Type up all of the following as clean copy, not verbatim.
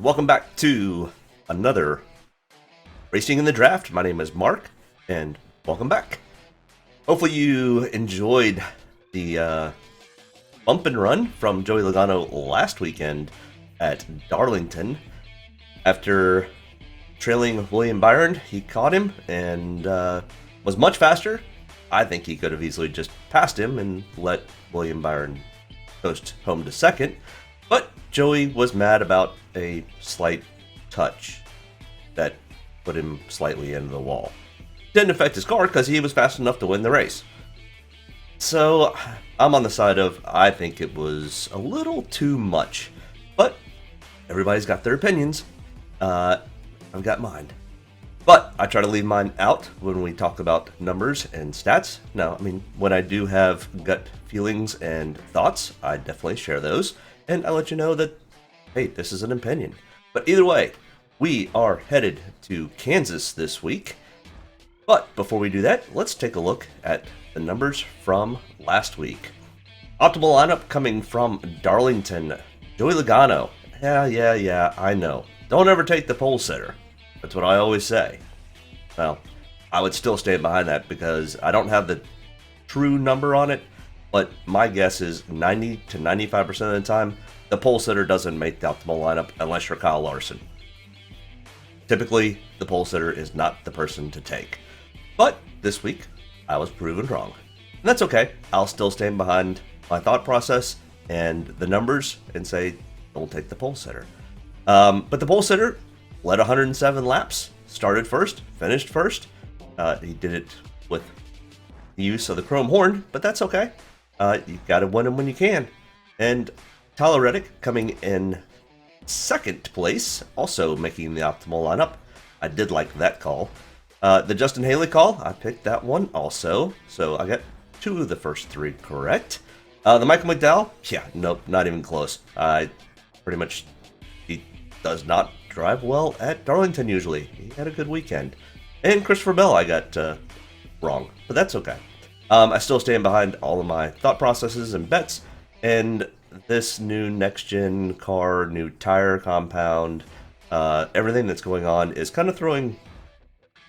and welcome back to another Racing in the Draft. My name is Mark, and welcome back. Hopefully you enjoyed the bump and run from Joey Logano last weekend at Darlington. After trailing William Byron, he caught him and was much faster. I think he could have easily just passed him and let William Byron coast home to second. But Joey was mad about a slight touch that put him slightly into the wall. Didn't affect his car because he was fast enough to win the race. So I'm on the side of I think it was a little too much. But everybody's got their opinions. I've got mine. But I try to leave mine out when we talk about numbers and stats. Now, I mean, when I do have gut feelings and thoughts, I definitely share those. And I let you know that, hey, this is an opinion. But either way, we are headed to Kansas this week. But before we do that, let's take a look at the numbers from last week. Optimal lineup coming from Darlington. Joey Logano. Yeah, I know. Don't ever take the pole sitter. That's what I always say. Well, I would still stand behind that because I don't have the true number on it, but my guess is 90 to 95% of the time, the pole sitter doesn't make the optimal lineup unless you're Kyle Larson. Typically, the pole sitter is not the person to take. But this week, I was proven wrong. And that's okay. I'll still stand behind my thought process and the numbers and say, don't take the pole sitter. But the pole sitter led 107 laps, started first, finished first. He did it with the use of the chrome horn, but that's okay. You got to win them when you can. And Tyler Reddick coming in second place, also making the optimal lineup. I did like that call. The Justin Haley call, I picked that one also. So I got two of the first three correct. The Michael McDowell, yeah, nope, not even close. Pretty much, he does not drive well at Darlington usually. He had a good weekend. And Christopher Bell I got wrong, but that's okay. I still stand behind all of my thought processes and bets, and this new next-gen car, new tire compound, everything that's going on is kind of throwing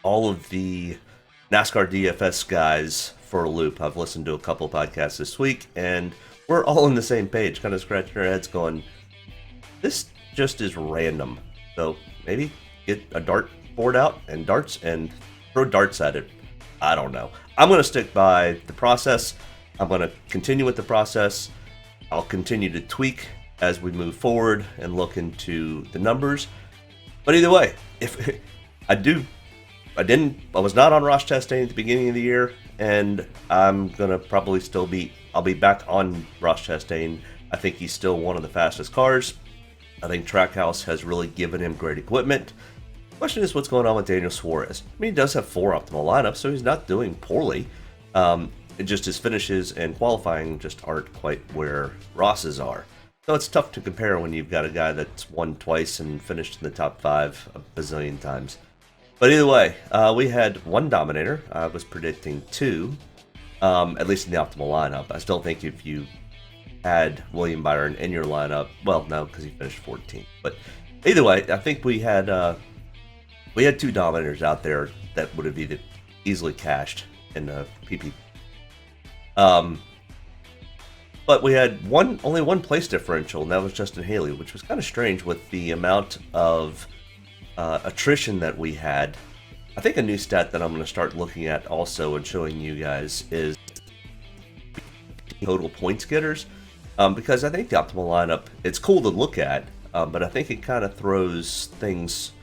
all of the NASCAR DFS guys for a loop. I've listened to a couple podcasts this week, and we're all on the same page, kind of scratching our heads going, this just is random. So maybe get a dart board out and darts and throw darts at it. I don't know. I'm going to stick by the process. I'm going to continue with the process. I'll continue to tweak as we move forward and look into the numbers. But either way, if I was not on Ross Chastain at the beginning of the year, and I'm going to probably I'll be back on Ross Chastain. I think he's still one of the fastest cars. I think Trackhouse has really given him great equipment. The question is what's going on with Daniel Suarez. I mean, he does have 4 optimal lineups, so he's not doing poorly. It just his finishes and qualifying just aren't quite where Ross's are. So it's tough to compare when you've got a guy that's won twice and finished in the top 5 a bazillion times. But either way, we had 1 dominator. I was predicting 2, at least in the optimal lineup. I still think if you had William Byron in your lineup, well, no, because he finished 14th. But either way, I think we had 2 dominators out there that would have either easily cashed in the PP. But we had only one place differential, and that was Justin Haley, which was kind of strange with the amount of attrition that we had. I think a new stat that I'm going to start looking at also and showing you guys is total points getters. Because I think the optimal lineup, it's cool to look at, but I think it kind of throws things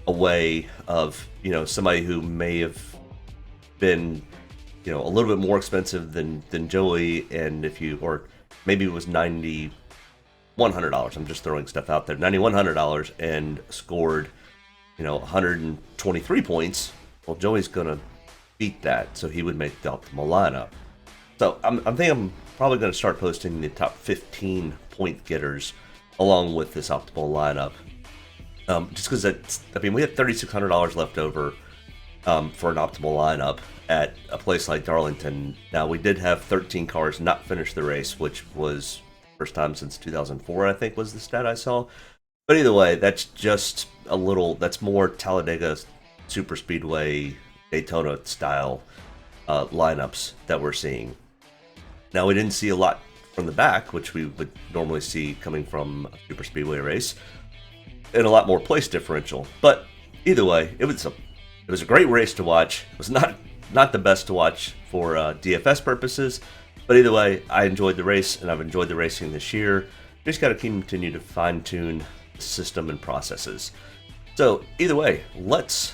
away of, somebody who may have been, a little bit more expensive than Joey, and or maybe it was $9,100. I'm just throwing stuff out there. $9,100 and scored, 123 points. Well, Joey's going to beat that, so he would make the optimal lineup. So I think I'm probably going to start posting the top 15 point getters along with this optimal lineup. Just because we had $3,600 left over for an optimal lineup at a place like Darlington. Now, we did have 13 cars not finish the race, which was first time since 2004, I think was the stat I saw. But either way, that's just a little, that's more Talladega Super Speedway Daytona style lineups that we're seeing. Now, we didn't see a lot from the back, which we would normally see coming from a Super Speedway race, and a lot more place differential. But either way, it was a great race to watch. It was not the best to watch for DFS purposes, but either way, I enjoyed the race, and I've enjoyed the racing this year. Just got to continue to fine-tune the system and processes. So either way, let's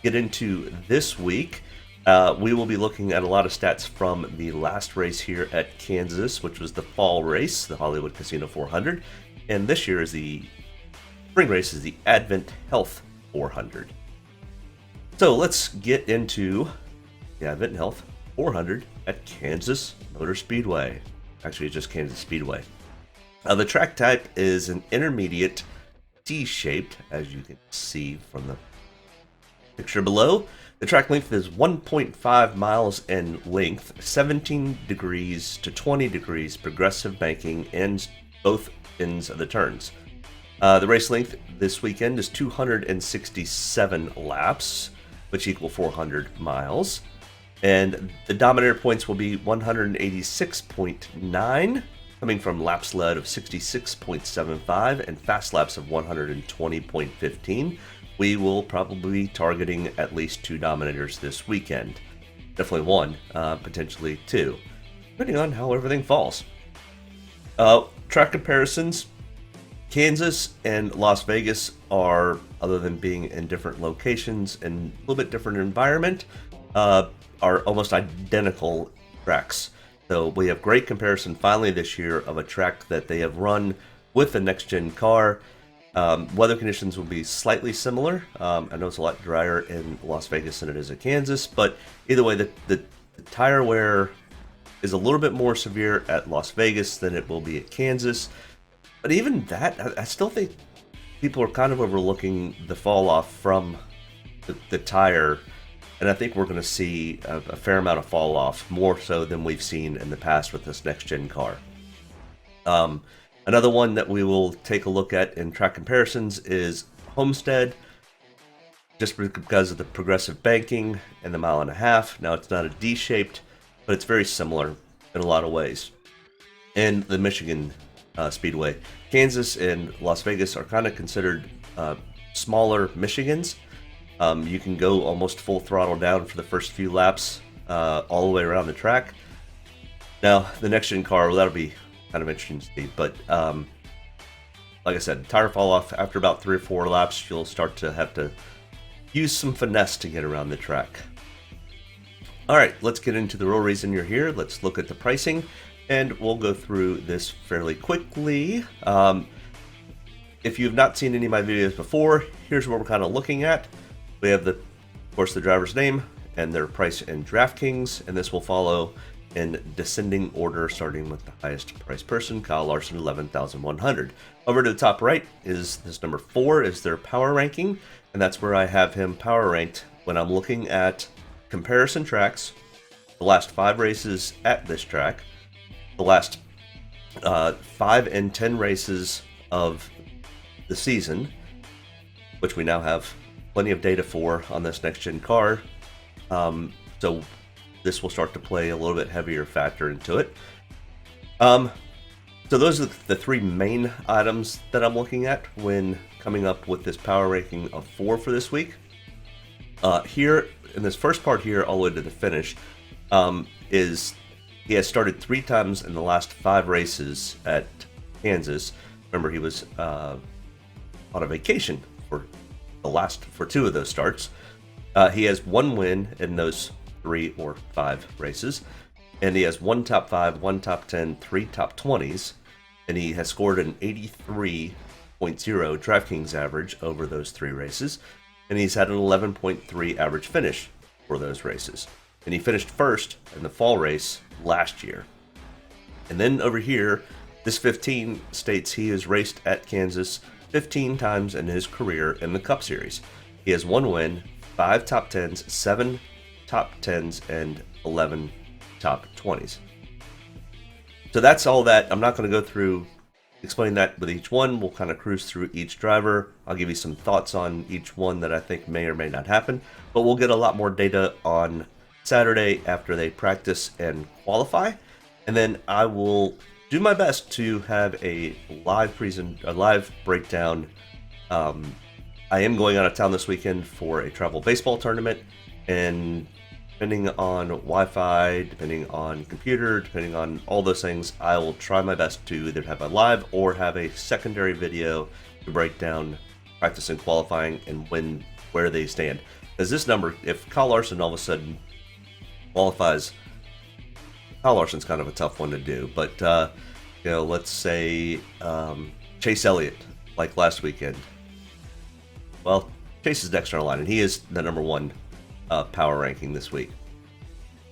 get into this week. We will be looking at a lot of stats from the last race here at Kansas, which was the fall race, the Hollywood Casino 400. And this year is the spring race, is the AdventHealth 400. So let's get into the AdventHealth 400 at Kansas Motor Speedway. Actually, it's just Kansas Speedway. The track type is an intermediate T-shaped, as you can see from the picture below. The track length is 1.5 miles in length, 17 degrees to 20 degrees progressive banking ends both ends of the turns. The race length this weekend is 267 laps, which equal 400 miles. And the Dominator points will be 186.9, coming from laps led of 66.75 and fast laps of 120.15. We will probably be targeting at least 2 Dominators this weekend. Definitely 1, potentially 2, depending on how everything falls. Track comparisons. Kansas and Las Vegas are, other than being in different locations and a little bit different environment, are almost identical tracks. So we have great comparison finally this year of a track that they have run with the next-gen car. Weather conditions will be slightly similar. I know it's a lot drier in Las Vegas than it is at Kansas, but either way, the tire wear is a little bit more severe at Las Vegas than it will be at Kansas. But even that, I still think people are kind of overlooking the fall off from the tire, and I think we're going to see a fair amount of fall off, more so than we've seen in the past with this next-gen car. Another one that we will take a look at in track comparisons is Homestead, just because of the progressive banking and the mile and a half. Now, it's not a D-shaped, but it's very similar in a lot of ways. And the Michigan Speedway. Kansas and Las Vegas are kind of considered smaller Michigans. You can go almost full throttle down for the first few laps all the way around the track. Now, the next-gen car, well, that'll be kind of interesting to see, but like I said, tire fall off after about 3 or 4 laps. You'll start to have to use some finesse to get around the track. All right, let's get into the real reason you're here. Let's look at the pricing, and we'll go through this fairly quickly. If you've not seen any of my videos before, here's what we're kind of looking at. We have, of course, the driver's name and their price in DraftKings, and this will follow in descending order, starting with the highest price person, Kyle Larson, 11,100. Over to the top right is this number 4 is their power ranking, and that's where I have him power ranked when I'm looking at comparison tracks, the last 5 races at this track, the last 5 and 10 races of the season, which we now have plenty of data for on this next-gen car. So this will start to play a little bit heavier factor into it. So those are the 3 main items that I'm looking at when coming up with this power ranking of 4 for this week. Here, in this first part here, all the way to the finish, is he has started 3 times in the last 5 races at Kansas. Remember, he was on a vacation for 2 of those starts. He has 1 win in those 3 or 5 races, and he has 1 top 5, 1 top 10, 3 top 20s, and he has scored an 83.0 DraftKings average over those 3 races, and he's had an 11.3 average finish for those races. And he finished first in the fall race last year. And then over here, this 15 states he has raced at Kansas 15 times in his career in the Cup Series. He has 1 win, 5 top 10s, 7 top 10s, and 11 top 20s. So that's all that. I'm not going to go through explain that with each one. We'll kind of cruise through each driver. I'll give you some thoughts on each one that I think may or may not happen. But we'll get a lot more data on Saturday after they practice and qualify. And then I will do my best to have a live breakdown. I am going out of town this weekend for a travel baseball tournament, and depending on Wi-Fi, depending on computer, depending on all those things, I will try my best to either have a live or have a secondary video to break down practice and qualifying and where they stand. Because this number, if Kyle Larson all of a sudden qualifies, Kyle Larson's kind of a tough one to do, but let's say Chase Elliott, like last weekend. Well, Chase is next on our line, and he is the number one power ranking this week.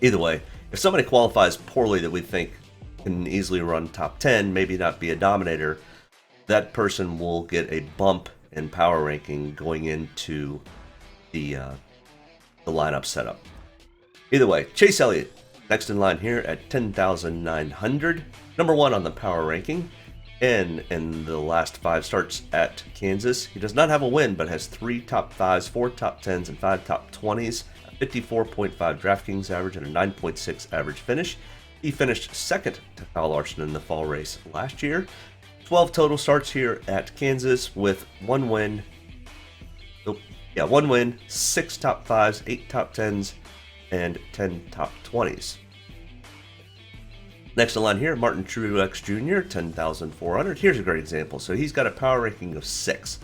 Either way, if somebody qualifies poorly that we think can easily run top 10, maybe not be a dominator, that person will get a bump in power ranking going into the lineup setup. Either way, Chase Elliott, next in line here at 10,900, number one on the power ranking. And in the last 5 starts at Kansas, he does not have a win, but has 3 top 5s, 4 top 10s, and 5 top 20s, a 54.5 DraftKings average, and a 9.6 average finish. He finished second to Kyle Larson in the fall race last year. 12 total starts here at Kansas with 1 win. 1 win, 6 top 5s, 8 top 10s, and 10 top 20s. Next in line here, Martin Truex Jr., 10,400. Here's a great example. So he's got a power ranking of 6.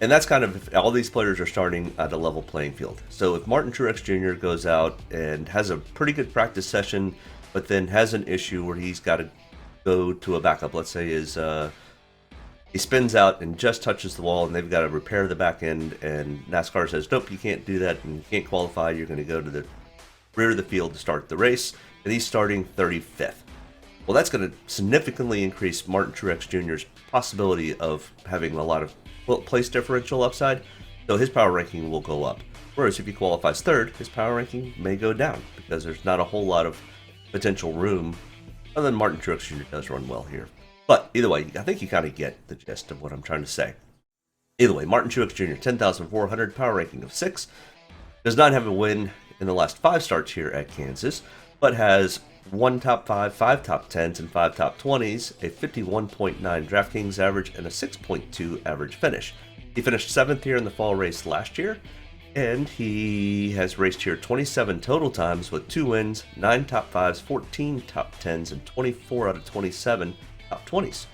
And that's kind of, all these players are starting at a level playing field. So if Martin Truex Jr. goes out and has a pretty good practice session, but then has an issue where he's got to go to a backup, let's say he spins out and just touches the wall and they've got to repair the back end, and NASCAR says, nope, you can't do that and you can't qualify, you're going to go to the rear of the field to start the race, and he's starting 35th. Well, that's going to significantly increase Martin Truex Jr.'s possibility of having a lot of place differential upside, so his power ranking will go up. Whereas if he qualifies third, his power ranking may go down because there's not a whole lot of potential room, other than Martin Truex Jr. does run well here. But either way, I think you kind of get the gist of what I'm trying to say. Either way, Martin Truex Jr., 10,400, power ranking of 6, does not have a win in the last 5 starts here at Kansas, but has 1 top 5, 5 top 10s, and 5 top 20s, a 51.9 DraftKings average, and a 6.2 average finish. He finished 7th here in the fall race last year, and he has raced here 27 total times with 2 wins, 9 top 5s, 14 top 10s, and 24 out of 27 top 20s.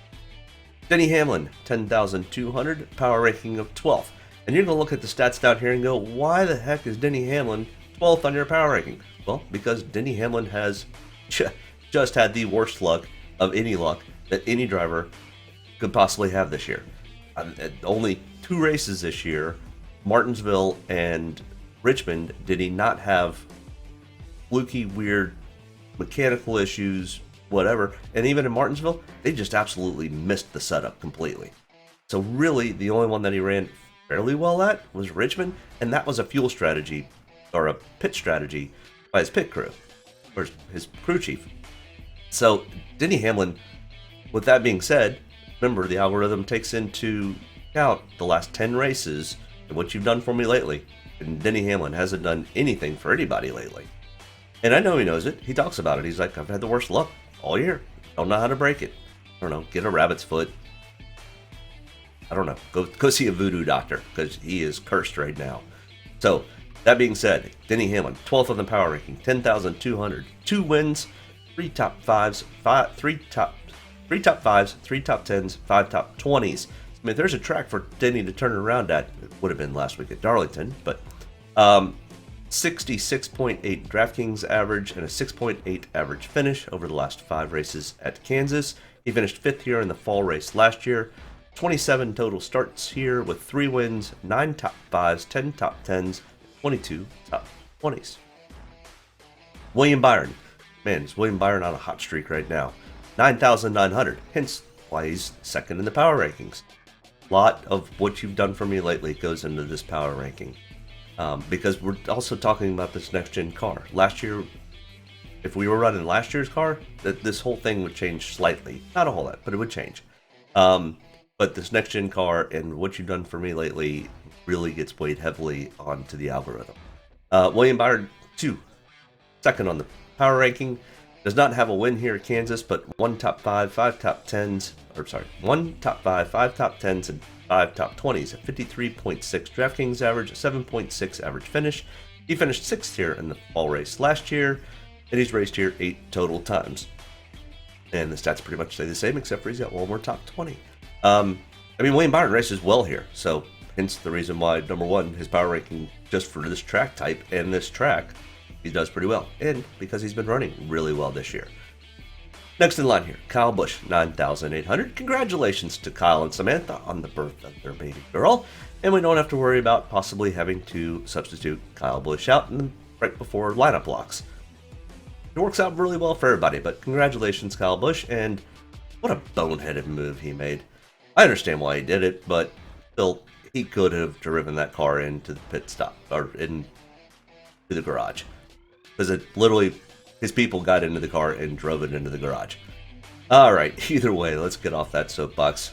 Denny Hamlin, 10,200, power ranking of 12th. And you're going to look at the stats down here and go, why the heck is Denny Hamlin 12th on your power ranking? Well, because Denny Hamlin has just had the worst luck of any luck that any driver could possibly have this year. Only 2 races this year, Martinsville and Richmond, did he not have fluky, weird mechanical issues, whatever. And even in Martinsville, they just absolutely missed the setup completely. So really, the only one that he ran fairly well at was Richmond, and that was a fuel strategy, or a pit strategy, by his pit crew, or his crew chief. So Denny Hamlin, with that being said, remember the algorithm takes into account the last 10 races and what you've done for me lately. And Denny Hamlin hasn't done anything for anybody lately. And I know he knows it. He talks about it. He's like, I've had the worst luck all year. Don't know how to break it. I don't know. Get a rabbit's foot. I don't know. Go see a voodoo doctor, because he is cursed right now. So that being said, Denny Hamlin, 12th on the power ranking, 10,200, 2 wins, 3 top 5s, 3 top 5s, 3 top 10s, 5 top 20s. I mean, there's a track for Denny to turn around at. It would have been last week at Darlington, but 66.8 DraftKings average and a 6.8 average finish over the last 5 races at Kansas. He finished 5th here in the fall race last year. 27 total starts here with 3 wins, 9 top 5s, 10 top 10s, 22 top 20s. William Byron. Man, is William Byron on a hot streak right now. 9,900, hence why he's second in the power rankings. A lot of what you've done for me lately goes into this power ranking. Because we're also talking about this next-gen car. Last year, if we were running last year's car, this whole thing would change slightly. Not a whole lot, but it would change. But this next gen car and what you've done for me lately really gets weighed heavily onto the algorithm. William Byrd, 2, second on the power ranking. Does not have a win here at Kansas, but 1 top 5, 5 top 10s, 1 top 5, 5 top 10s, and 5 top 20s. A 53.6 DraftKings average, a 7.6 average finish. He finished 6th here in the fall race last year, and he's raced here 8 total times. And the stats pretty much stay the same, except for he's got one more top 20. William Byrd races well here, so hence the reason why, number one, his power ranking just for this track type and this track, he does pretty well. And because he's been running really well this year. Next in line here, Kyle Busch, 9,800. Congratulations to Kyle and Samantha on the birth of their baby girl. And we don't have to worry about possibly having to substitute Kyle Busch out right before lineup locks. It works out really well for everybody, but congratulations, Kyle Busch, and what a boneheaded move he made. I understand why he did it, but still, he could have driven that car into the pit stop, or into the garage. Because it literally, his people got into the car and drove it into the garage. Alright, either way, let's get off that soapbox.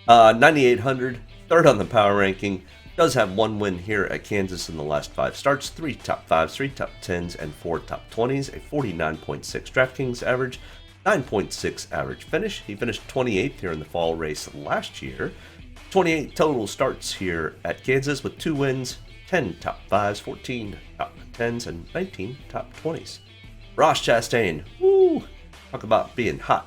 9,800, third on the power ranking. Does have one win here at Kansas in the last 5 starts, 3 top 5s, 3 top 10s, and 4 top 20s, a 49.6 DraftKings average, 9.6 average finish. He finished 28th here in the fall race last year. 28 total starts here at Kansas with 2 wins, 10 top 5s, 14 top 10s, and 19 top 20s. Ross Chastain, woo! Talk about being hot.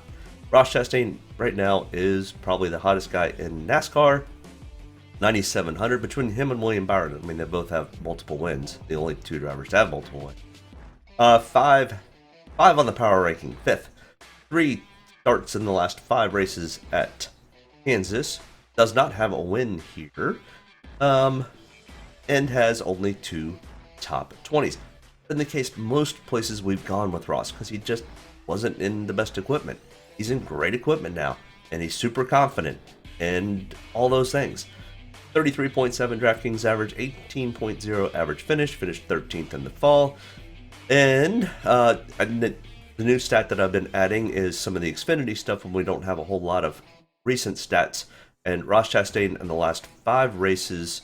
Ross Chastain right now is probably the hottest guy in NASCAR. 9,700 between him and William Byrd. I mean, they both have multiple wins. The only 2 drivers to have multiple wins. 5 on the power ranking, 5th. 3 starts in the last 5 races at Kansas. Does not have a win here. And has only 2 top 20s. In the case most places we've gone with Ross, because he just wasn't in the best equipment. He's in great equipment now, and he's super confident, and all those things. 33.7 DraftKings average, 18.0 average finish, finished 13th in the fall. And the new stat that I've been adding is some of the Xfinity stuff when we don't have a whole lot of recent stats. And Ross Chastain in the last 5 races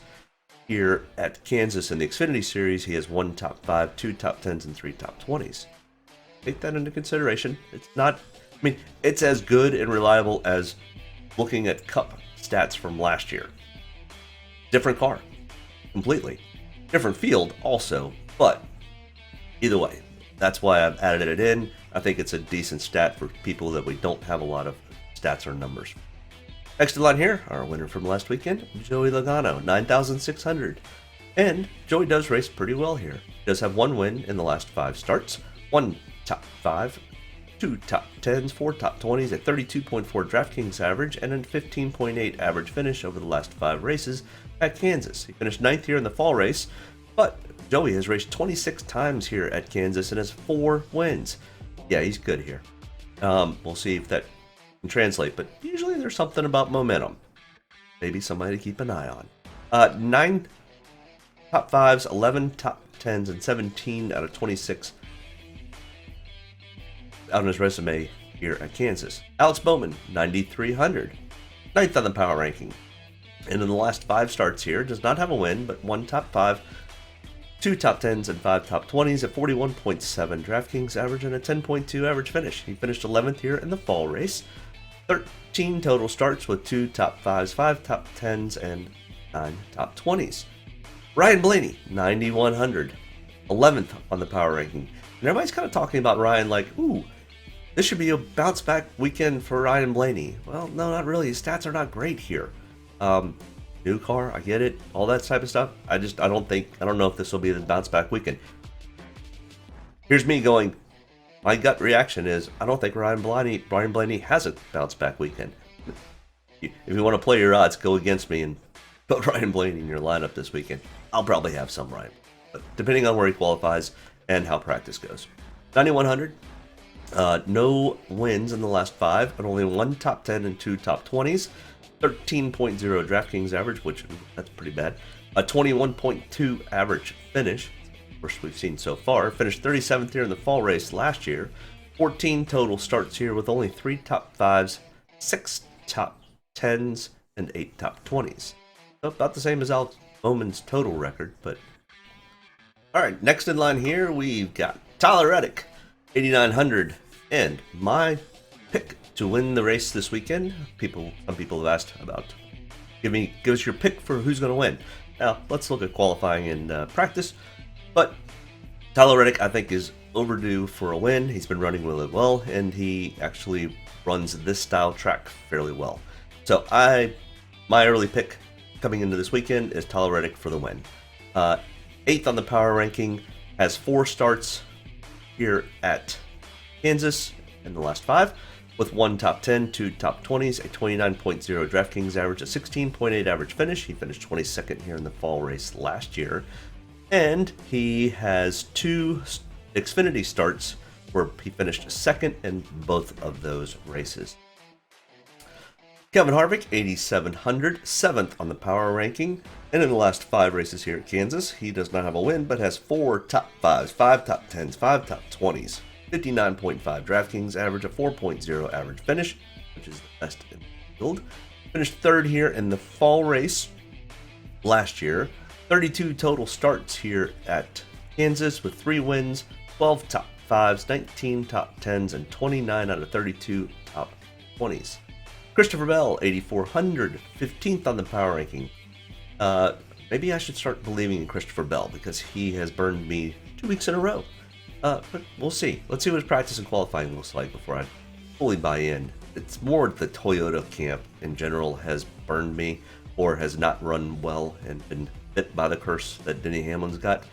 here at Kansas in the Xfinity Series, he has 1 top 5, 2 top 10s, and 3 top 20s. Take that into consideration. It's not, it's as good and reliable as looking at Cup stats from last year. Different car, completely. Different field also, but either way, that's why I've added it in. I think it's a decent stat for people that we don't have a lot of stats or numbers. Next in line here, our winner from last weekend, Joey Logano, 9,600. And Joey does race pretty well here. He does have 1 win in the last 5 starts, 1 top 5, 2 top 10s, 4 top 20s, a 32.4 DraftKings average, and a 15.8 average finish over the last 5 races at Kansas. He finished 9th here in the fall race, but Joey has raced 26 times here at Kansas and has 4 wins. Yeah, he's good here. We'll see if that can translate, but usually there's something about momentum. Maybe somebody to keep an eye on. 9 top 5s, 11 top 10s, and 17 out of 26 out on his resume here at Kansas. Alex Bowman, 9,300. 9th on the power ranking. And in the last 5 starts here, does not have a win, but 1 top 5, 2 top 10s, and 5 top 20s, at 41.7 DraftKings average and a 10.2 average finish. He finished 11th here in the fall race. 13 total starts with 2 top 5s, 5 top 10s, and 9 top 20s. Ryan Blaney, 9,100. 11th on the power ranking. And everybody's kind of talking about Ryan like, ooh, this should be a bounce back weekend for Ryan Blaney. Well, no, not really. His stats are not great here. New car, I get it, all that type of stuff. I don't know if this will be the bounce back weekend. Here's me going, my gut reaction is, I don't think Ryan Blaney has a bounce back weekend. If you want to play your odds, go against me and put Ryan Blaney in your lineup this weekend. I'll probably have some Ryan, but depending on where he qualifies and how practice goes. 9,100. No wins in the last 5, but only 1 top 10 and 2 top 20s. 13.0 DraftKings average, which that's pretty bad. A 21.2 average finish, worst we've seen so far. Finished 37th here in the fall race last year. 14 total starts here with only 3 top 5s, 6 top 10s, and 8 top 20s. So about the same as Alex Bowman's total record, but... Alright, next in line here, we've got Tyler Reddick, 8,900, and my pick to win the race this weekend. Some people have asked about, give us your pick for who's going to win. Now, let's look at qualifying and practice, but Tyler Reddick, I think, is overdue for a win. He's been running really well, and he actually runs this style track fairly well. So my early pick coming into this weekend is Tyler Reddick for the win. 8th on the power ranking, has 4 starts here at Kansas in the last 5, with 1 top 10, 2 top 20s, a 29.0 DraftKings average, a 16.8 average finish. He finished 22nd here in the fall race last year. And he has 2 Xfinity starts where he finished 2nd in both of those races. Kevin Harvick, 8,700, 7th on the power ranking, and in the last 5 races here at Kansas, he does not have a win, but has 4 top 5s, 5 top 10s, 5 top 20s, 59.5 DraftKings average, a 4.0 average finish, which is the best in the field. Finished 3rd here in the fall race last year. 32 total starts here at Kansas with 3 wins, 12 top 5s, 19 top 10s, and 29 out of 32 top 20s. Christopher Bell, 8,400, 15th on the power ranking. Maybe I should start believing in Christopher Bell because he has burned me 2 weeks in a row. But we'll see. Let's see what his practice and qualifying looks like before I fully buy in. It's more the Toyota camp in general has burned me or has not run well and been bit by the curse that Denny Hamlin's got.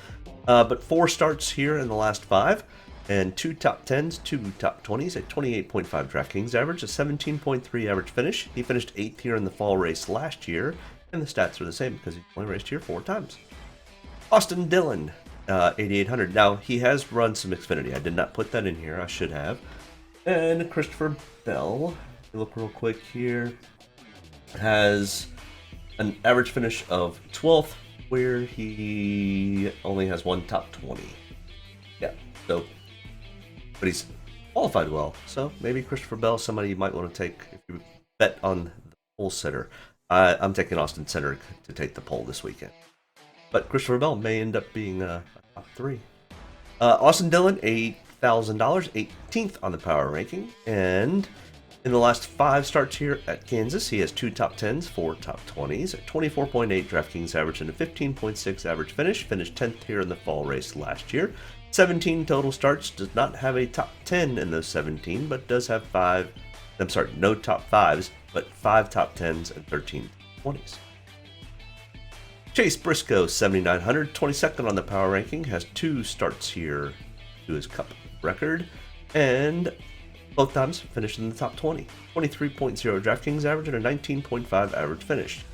But 4 starts here in the last 5. And 2 top 10s, 2 top 20s, a 28.5 DraftKings average, a 17.3 average finish. He finished 8th here in the fall race last year, and the stats are the same because he only raced here 4 times. Austin Dillon, 8,800. Now, he has run some Xfinity. I did not put that in here. I should have. And Christopher Bell, look real quick here, has an average finish of 12th, where he only has 1 top 20. Yeah, so... But he's qualified well, so maybe Christopher Bell is somebody you might want to take if you bet on the pole sitter. I'm taking Austin Cindric to take the pole this weekend. But Christopher Bell may end up being a top 3. Austin Dillon, $8,000, 18th on the power ranking. And in the last 5 starts here at Kansas, he has 2 top 10s, 4 top 20s, a 24.8 DraftKings average, and a 15.6 average finish. Finished 10th here in the fall race last year. 17 total starts, does not have a top 10 in those 17, but does have no top 5s, but 5 top 10s and 13 20s. Chase Briscoe, 7,900, 22nd on the power ranking, has 2 starts here to his Cup record, and both times finished in the top 20. 23.0 DraftKings average and a 19.5 average finish.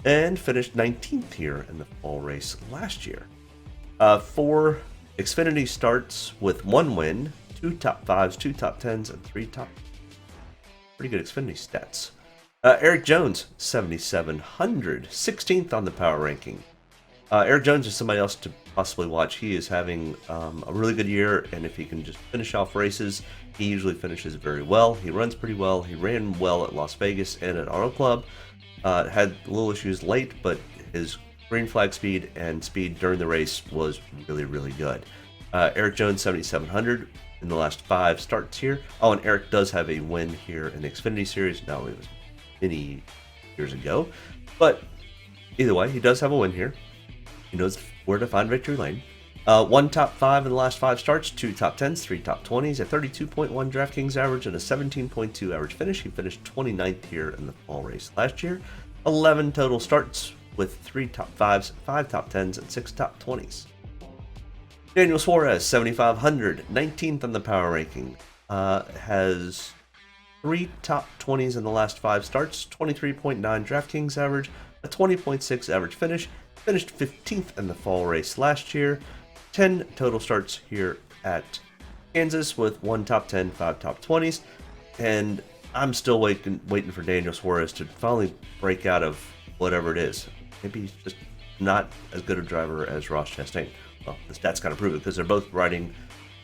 And finished 19th here in the fall race last year. 4 Xfinity starts with 1 win, 2 top 5s, 2 top 10s, and 3 top... Pretty good Xfinity stats. Eric Jones, 7,700, 16th on the power ranking. Eric Jones is somebody else to possibly watch. He is having a really good year, and if he can just finish off races, he usually finishes very well. He runs pretty well. He ran well at Las Vegas and at Auto Club. Had little issues late, but his green flag speed and speed during the race was really, really good. Eric Jones, 7,700 in the last 5 starts here. Oh, and Eric does have a win here in the Xfinity Series. Now, it was many years ago. But either way, he does have a win here. He knows where to find victory lane. 1 top 5 in the last 5 starts, 2 top 10s, 3 top 20s, a 32.1 DraftKings average, and a 17.2 average finish. He finished 29th here in the fall race last year. 11 total starts with 3 top 5s, 5 top 10s, and 6 top 20s. Daniel Suarez, 7,500, 19th on the power ranking. Has 3 top 20s in the last 5 starts, 23.9 DraftKings average, a 20.6 average finish. Finished 15th in the fall race last year. 10 total starts here at Kansas with 1 top 10, 5 top 20s. And I'm still waiting for Daniel Suarez to finally break out of whatever it is. Maybe he's just not as good a driver as Ross Chastain. Well, the stats kind of prove it because they're both riding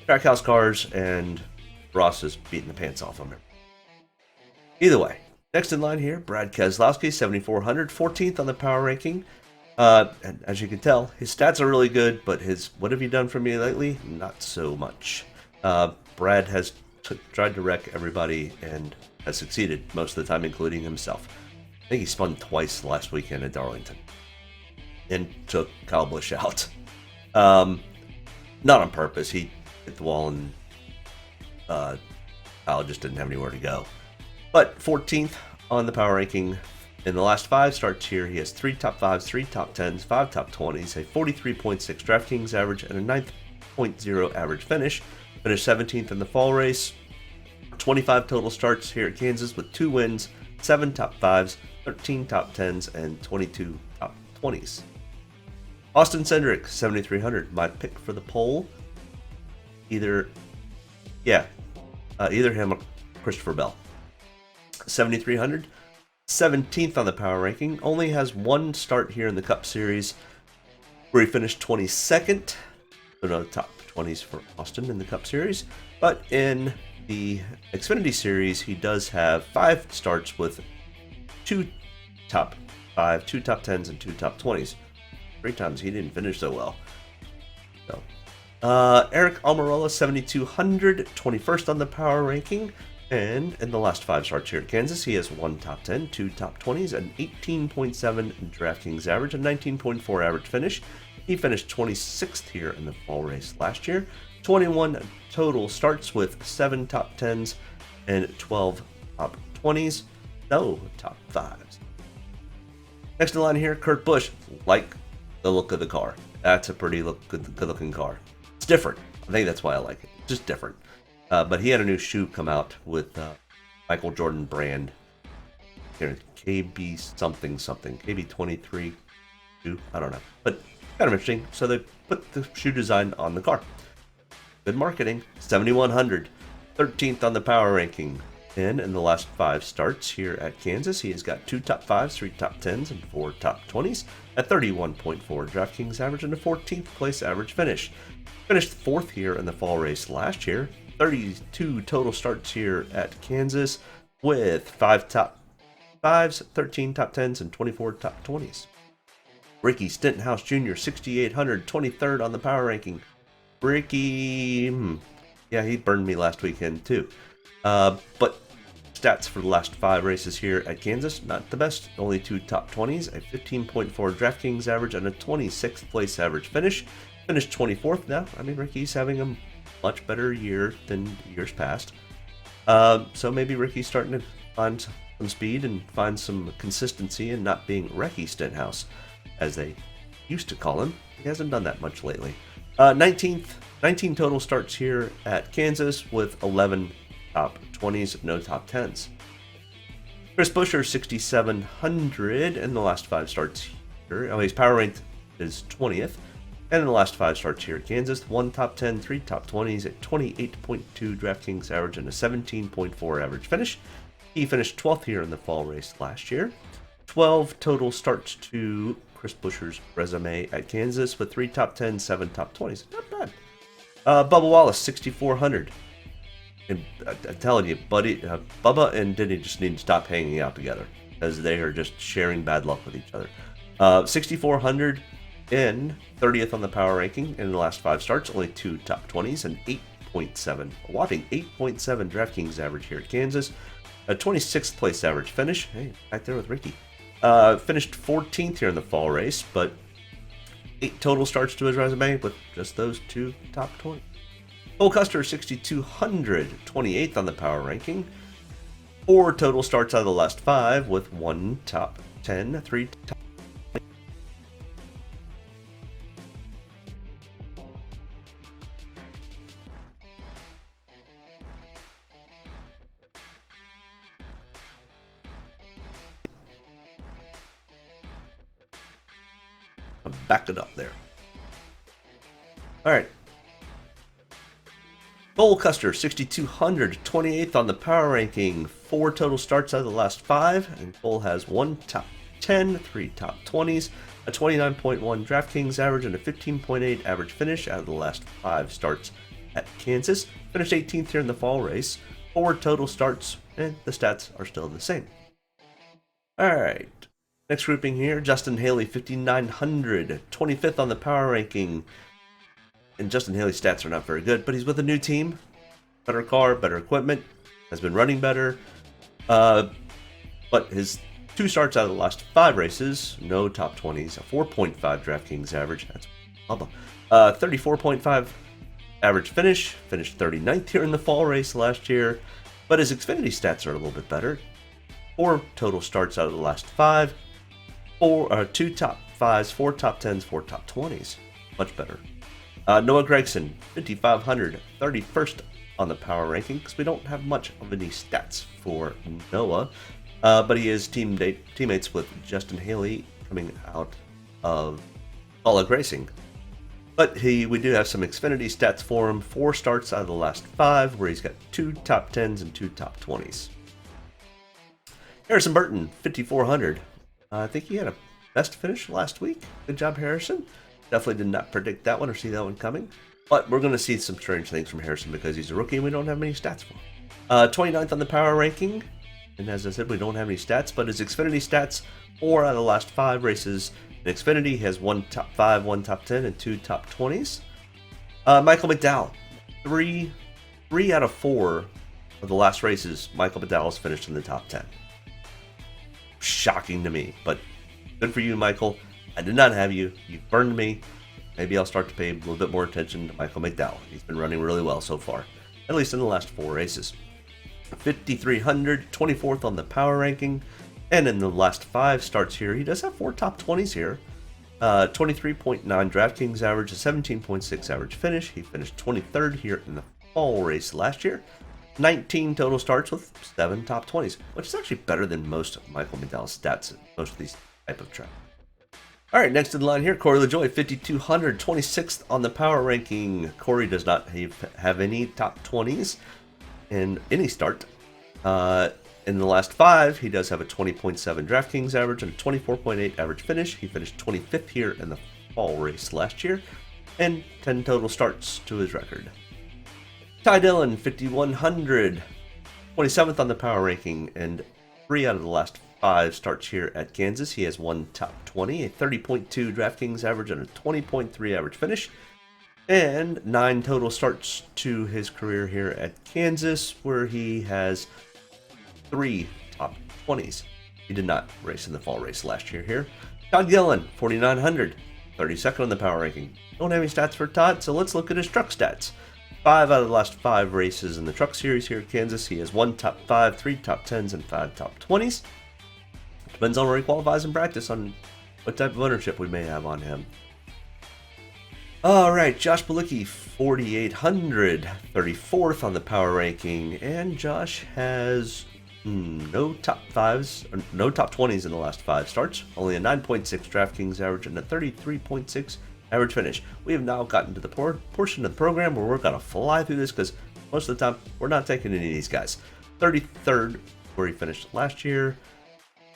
Trackhouse cars, and Ross is beating the pants off him. Either way, next in line here, Brad Keselowski, 7,400, 14th on the power ranking. And as you can tell, his stats are really good, but his "what have you done for me lately?" not so much. Brad has tried to wreck everybody and has succeeded most of the time, including himself. I think he spun twice last weekend at Darlington and took Kyle Busch out. Not on purpose. He hit the wall and Kyle just didn't have anywhere to go. But 14th on the power ranking. In the last 5 starts here, he has 3 top 5s, 3 top 10s, 5 top 20s, a 43.6 DraftKings average, and a 9.0 average finish. Finished 17th in the fall race. 25 total starts here at Kansas with 2 wins, 7 top 5s, 13 top 10s, and 22 top 20s. Austin Cindric, 7,300. My pick for the pole. Either him or Christopher Bell. 7,300. 17th on the power ranking. Only has 1 start here in the Cup Series where he finished 22nd. So no top 20s for Austin in the Cup Series. But in the Xfinity Series, he does have 5 starts with 2 top 5, 2 top 10s, and 2 top 20s. 3 times he didn't finish so well. So, Eric Almirola, 7,200, 21st on the power ranking. And in the last 5 starts here at Kansas, he has 1 top 10, 2 top 20s, an 18.7 DraftKings average, a 19.4 average finish. He finished 26th here in the fall race last year. 21 total starts with 7 top 10s and 12 top 20s. No top 5s. Next in line here, Kurt Busch. Like the look of the car. That's a pretty good looking car. It's different. I think that's why I like it. It's just different. But he had a new shoe come out with Michael Jordan brand. Here, KB something, KB 23 shoe. I don't know, but kind of interesting. So they put the shoe design on the car. Good marketing. 7,100, 13th on the power ranking. And in the last 5 starts here at Kansas, he has got 2 top 5s, 3 top 10s, and 4 top 20s, a 31.4 DraftKings average, and a 14th place average finish. Finished 4th here in the fall race last year. 32 total starts here at Kansas with 5 top 5s, 13 top 10s, and 24 top 20s. Ricky Stenhouse Jr., 6,800, 23rd on the power ranking. Ricky, he burned me last weekend too. But stats for the last 5 races here at Kansas, not the best. Only 2 top 20s, a 15.4 DraftKings average, and a 26th place average finish. Finished 24th now. I mean, Ricky's having a much better year than years past. So maybe Ricky's starting to find some speed and find some consistency and not being Ricky Stenhouse, as they used to call him. He hasn't done that much lately. 19 total starts here at Kansas with 11 top 20s, no top 10s. Chris Buescher, 6,700 in the last 5 starts here. Oh, his power ranked is 20th. And in the last 5 starts here at Kansas, 1 top 10, 3 top 20s, a 28.2 DraftKings average, and a 17.4 average finish. He finished 12th here in the fall race last year. 12 total starts to Chris Buescher's resume at Kansas with 3 top 10, 7 top 20s. Not bad. Bubba Wallace, 6,400. And I'm telling you, buddy, Bubba and Denny just need to stop hanging out together because they are just sharing bad luck with each other. 6,400 in 30th on the power ranking in the last 5 starts, only 2 top 20s and 8.7, a whopping 8.7 DraftKings average here at Kansas. A 26th place average finish. Hey, right there with Ricky. Finished 14th here in the fall race, but 8 total starts to his resume with just those 2 top 20. Cole Custer, 6,200, 28th on the power ranking. 4 total starts out of the last 5 with 1 top 10, 3 top. Back it up there. All right. Cole Custer, 6,200, 28th on the power ranking. 4 total starts out of the last 5, and Cole has 1 top 10, 3 top 20s, a 29.1 DraftKings average, and a 15.8 average finish out of the last 5 starts at Kansas. Finished 18th here in the fall race. 4 total starts, and the stats are still the same. Alright, next grouping here, Justin Haley, 5,900, 25th on the power ranking. And Justin Haley's stats are not very good, but he's with a new team. Better car, better equipment, has been running better. But his 2 starts out of the last 5 races, no top 20s, a 4.5 DraftKings average. That's 34.5 average finish. Finished 39th here in the fall race last year. But his Xfinity stats are a little bit better. 4 total starts out of the last 5. 2 top 5s, 4 top 10s, 4 top 20s. Much better. Noah Gregson, 5,500, 31st on the power ranking, because we don't have much of any stats for Noah. But he is teammates with Justin Haley coming out of Pollocki Racing. But we do have some Xfinity stats for him. 4 starts out of the last 5, where he's got 2 top 10s and 2 top 20s. Harrison Burton, 5,400. I think he had a best finish last week. Good job, Harrison. Definitely did not predict that one or see that one coming. But we're going to see some strange things from Harrison because he's a rookie and we don't have many stats for him. 29th on the power ranking. And as I said, we don't have any stats, but his Xfinity stats, 4 out of the last 5 races. In Xfinity, he has 1 top 5, 1 top 10, and 2 top 20s. Michael McDowell, 3 out of 4 of the last races, Michael McDowell has finished in the top 10. Shocking to me, but good for you, Michael. I did not have you. You burned me. Maybe I'll start to pay a little bit more attention to Michael McDowell. He's been running really well so far, at least in the last 4 races. 5,300, 24th on the power ranking. And in the last 5 starts here, he does have 4 top 20s here. 23.9 DraftKings average, a 17.6 average finish. He finished 23rd here in the fall race last year. 19 total starts with 7 top 20s, which is actually better than most of Michael McDowell's stats in most of these type of tracks. All right, next in line here, Cory Lejoy, 5,200, 26th on the power ranking. Cory does not have any top 20s in any start. In the last 5, he does have a 20.7 DraftKings average and a 24.8 average finish. He finished 25th here in the fall race last year, and 10 total starts to his record. Ty Dillon, 5,100, 27th on the power ranking, and 3 out of the last 5 starts here at Kansas. He has 1 top 20, a 30.2 DraftKings average, and a 20.3 average finish, and 9 total starts to his career here at Kansas, where he has 3 top 20s. He did not race in the fall race last year here. Todd Gillen, 4,900, 32nd on the power ranking. Don't have any stats for Todd, so let's look at his truck stats. 5 out of the last 5 races in the truck series here at Kansas. He has 1 top 5, 3 top 10s, and 5 top 20s. Depends on where he qualifies in practice on what type of ownership we may have on him. Alright, Josh Pollocki, 4,800, 34th on the power ranking. And Josh has no top 5s, or no top 20s in the last 5 starts. Only a 9.6 DraftKings average and a 33.6 average finish. We have now gotten to the portion of the program where we're going to fly through this because most of the time we're not taking any of these guys. 33rd, where he finished last year.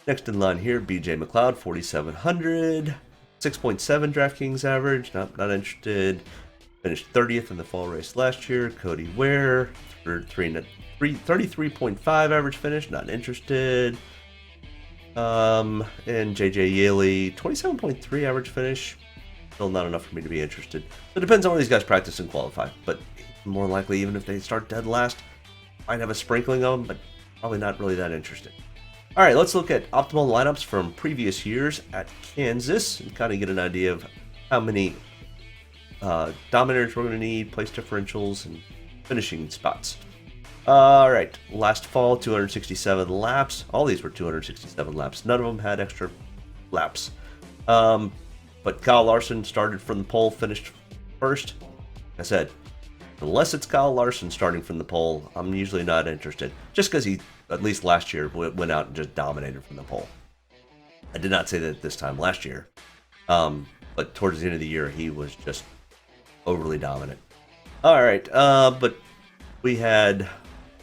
Next in line here, BJ McLeod, 4,700, 6.7 DraftKings average. Not interested. Finished 30th in the fall race last year. Cody Ware, 33.5 average finish. Not interested. And JJ Yaley, 27.3 average finish. Still not enough for me to be interested. So it depends on where these guys practice and qualify. But more likely, even if they start dead last, might have a sprinkling of them, but probably not really that interesting. All right, let's look at optimal lineups from previous years at Kansas and kind of get an idea of how many dominators we're going to need, place differentials, and finishing spots. All right, last fall, 267 laps. All these were 267 laps. None of them had extra laps. But Kyle Larson started from the pole, finished first. Like I said, unless it's Kyle Larson starting from the pole, I'm usually not interested. Just because he, at least last year, went out and just dominated from the pole. I did not say that this time last year. But towards the end of the year, he was just overly dominant. All right, but we had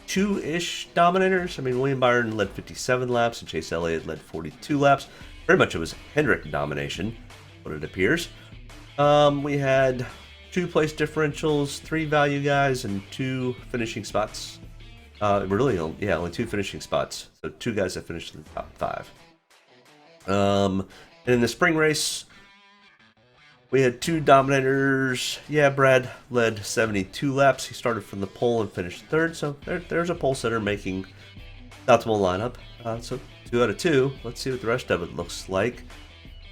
2-ish dominators. I mean, William Byron led 57 laps and Chase Elliott led 42 laps. Very much it was Hendrick domination, what it appears. We had 2 place differentials, 3 value guys, and 2 finishing spots. Really, yeah, only 2 finishing spots. So 2 guys that finished in the top 5. And in the spring race, we had 2 dominators. Yeah, Brad led 72 laps. He started from the pole and finished 3rd. So there's a pole sitter making the optimal lineup. So 2 out of 2. Let's see what the rest of it looks like.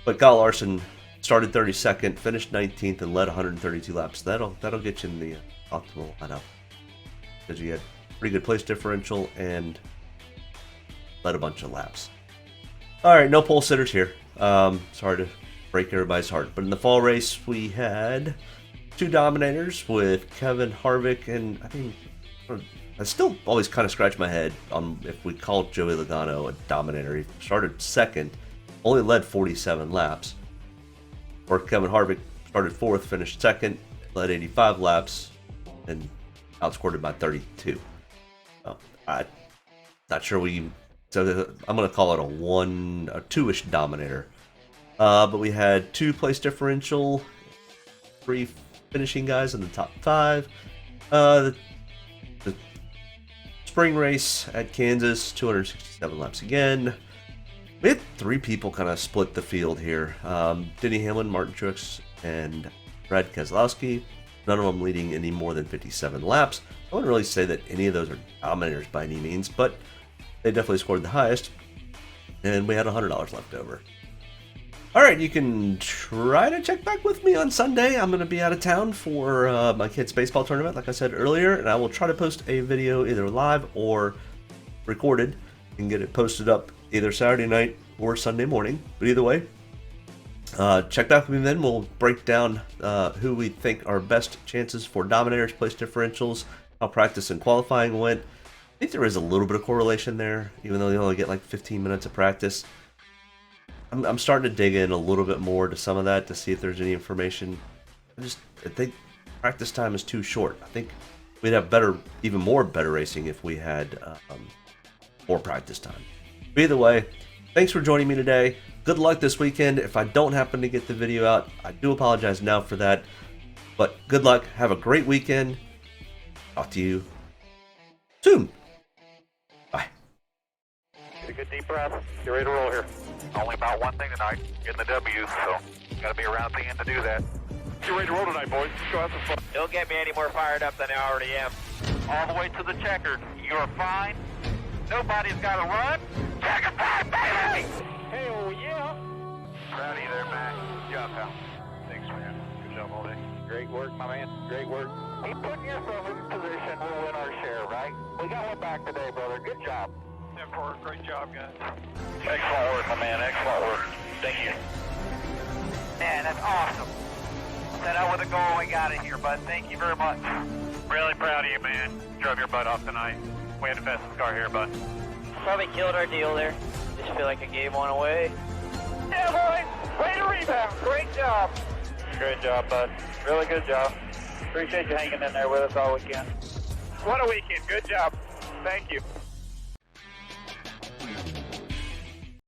But Kyle Larson started 32nd, finished 19th, and led 132 laps. That'll get you in the optimal lineup because you had pretty good place differential and led a bunch of laps. All right, no pole sitters here. Sorry to break everybody's heart, but in the fall race we had 2 dominators with Kevin Harvick, and I still always kind of scratch my head on if we called Joey Logano a dominator. He started 2nd, only led 47 laps. Or Kevin Harvick started 4th, finished 2nd, led 85 laps, and outscored it by 32. I'm not sure so I'm going to call it a 2-ish dominator. But we had 2 place differential, 3 finishing guys in the top 5. The spring race at Kansas, 267 laps again. We had 3 people kind of split the field here. Denny Hamlin, Martin Truex, and Brad Keselowski. None of them leading any more than 57 laps. I wouldn't really say that any of those are dominators by any means, but they definitely scored the highest. And we had $100 left over. Alright, you can try to check back with me on Sunday. I'm going to be out of town for my kids' baseball tournament, like I said earlier. And I will try to post a video either live or recorded and get it posted up either Saturday night or Sunday morning. But either way, check back with me then. We'll break down who we think are best chances for dominators, place differentials, how practice and qualifying went. I think there is a little bit of correlation there, even though they only get like 15 minutes of practice. I'm starting to dig in a little bit more to some of that to see if there's any information. I think practice time is too short. I think we'd have even more better racing if we had more practice time. But either way, thanks for joining me today. Good luck this weekend. If I don't happen to get the video out, I do apologize now for that. But good luck. Have a great weekend. Talk to you soon. Bye. Get a good deep breath. Get ready to roll here. Only about one thing tonight, getting the W's, so got to be around the end to do that. Get ready to roll tonight, boys. Let's go have some fun. Don't get me any more fired up than I already am. All the way to the checkered. You're fine. Nobody's got to run. Checker time, baby! Hell yeah! Proud of you there, Matt. Good job, pal. Thanks, man. Good job all day. Great work, my man. Great work. Keep putting yourself in position. We'll win our share, right? We got one back today, brother. Good job. Great job, guys. Excellent work, my man. Excellent work. Thank you. Man, that's awesome. Set out with a goal and we got it here, bud. Thank you very much. Really proud of you, man. Drove your butt off tonight. We had the fastest car here, bud. Probably killed our deal there. Just feel like I gave one away. Yeah, boys. Way to rebound. Great job. Great job, bud. Really good job. Appreciate you hanging in there with us all weekend. What a weekend. Good job. Thank you.